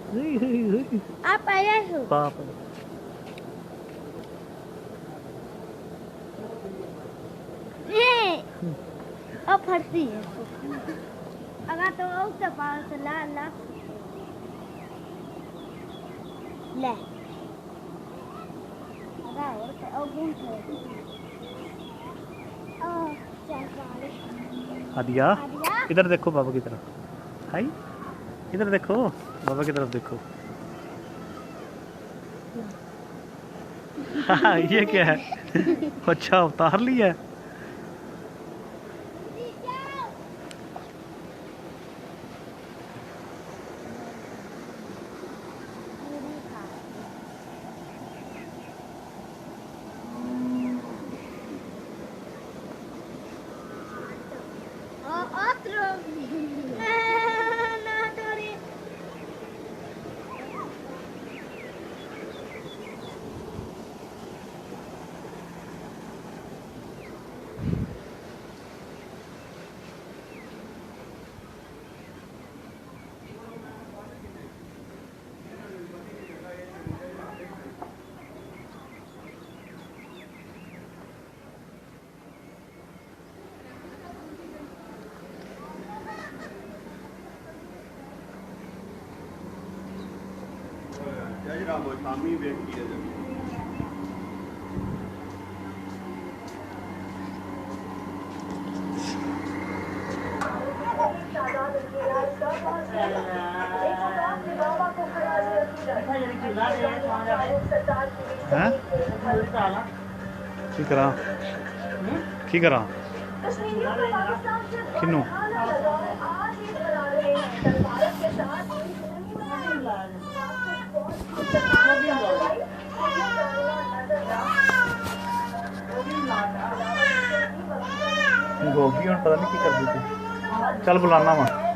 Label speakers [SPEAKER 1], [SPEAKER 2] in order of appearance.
[SPEAKER 1] आप आया हो
[SPEAKER 2] पाप
[SPEAKER 1] अब फटती है अगर तो उसके पास ला ला ले अगर और तो अब घूम
[SPEAKER 2] आदिया इधर देखो बाबा की तरफ। हाय इधर देखो बाबा की तरफ देखो। हाँ ये क्या है? अच्छा उतार लिया।
[SPEAKER 3] शामी ਵੇਖੀ ਹੈ
[SPEAKER 2] की करा की करा किनू गोगी हम पता नहीं की कर दी थी। चल बुलाना वा